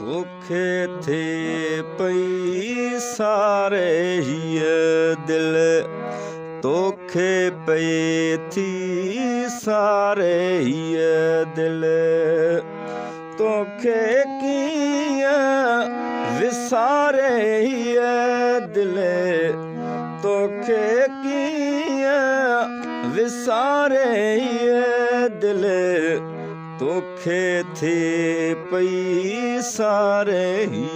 तोखे थे पई सारे ही दिल तोखे पे थी सारे ही दिल तोखे कीअं विसारे ही दिल तोखे कीअं विसारे ही दिल तोखे थे पई सारे ही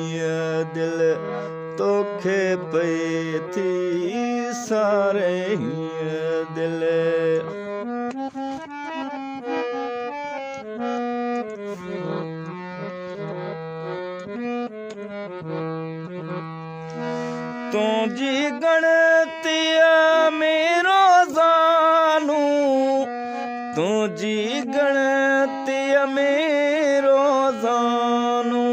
दिल तोखे पे थी सारे ही दिल तुझी गणतिया मेरो जानू तुझी गणतिया मेरो जानू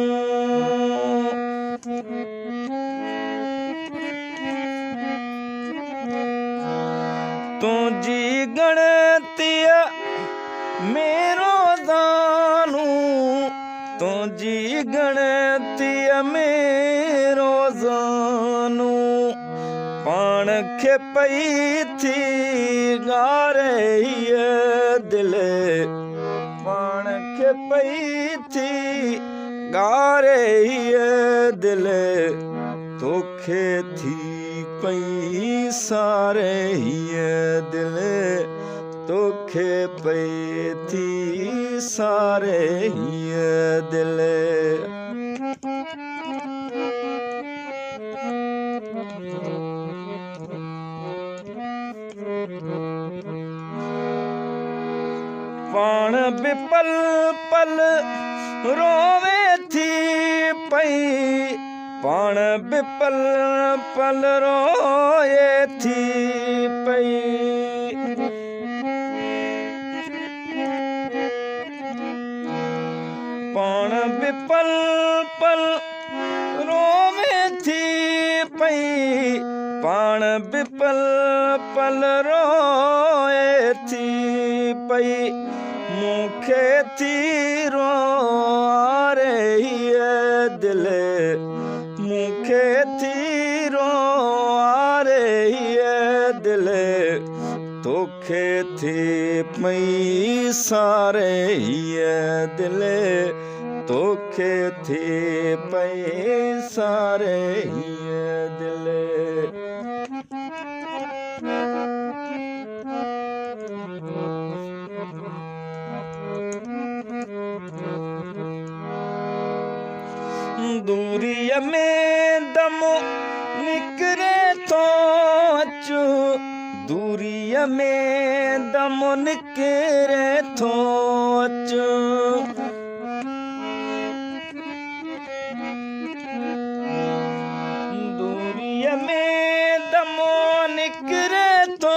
तुझी गणतिया मेरो जानू तुझी गणतिया मेरो जानू पाण खे पई थी गारे ही दिल पाण खे पई थी गारे ही दिल तोखे थी पई सारे ही दिल तोखे पे थी सारे ही दिल पाण बि पल पल रोवे थी पई पाण बि पल पल रोए थी पई पाण बि पल पल रोवे थी पई पाण बि पल पल रोए थी पई मूंखे थी रोआरे ही दिल मूंखे थी रोआरे ही दिल तोखे थी पई सारे ही दिल तोखे थी पई सारे ही दिल दूरीअ में दम निकिरे थो अचु दूरीअ में दम निकिरे थो अचु दूरीअ में दम निकिरे थो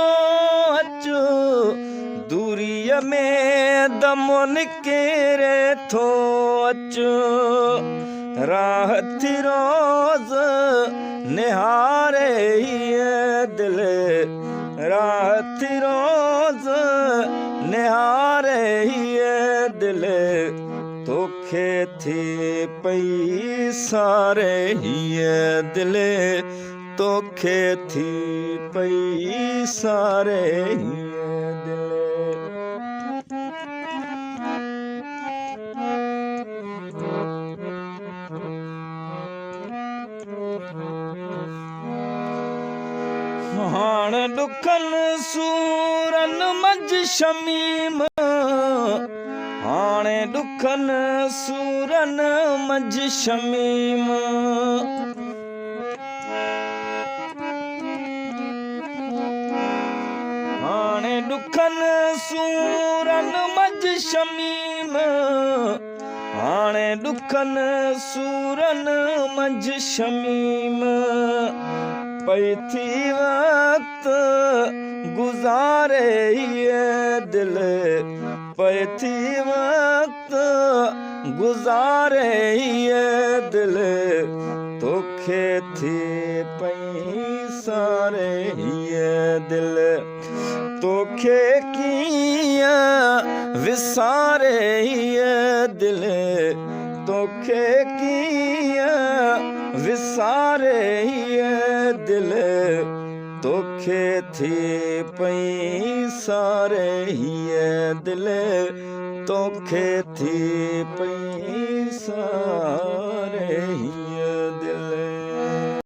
अचु दूरीअ में दम निकिरे थो अचु राह थी रोज़ निहारे ही दिल राह थी रोज़ निहारे ही दिल तोखे थी पई सारे ही दिल तोखे थी पई सारे ही दिल हाण दुखनि सूरनि मंझि शमीम हाणे दुखनि सूरनि मंझि शमीम हाणे दुखनि सूरनि मंझि शमीम हाणे दुखनि सूरनि मंझि शमीम पई थी वक्त गुज़ारे ही दिल पई थी वक्त गुज़ारे ही दिल तोखे थी पई सारे ही दिल तोखे कीअं विसारे ही दिल तोखे कीअं विसारे हीअ दिल तोखे थी पई सारे हीअ दिल तोखे थी पई सारे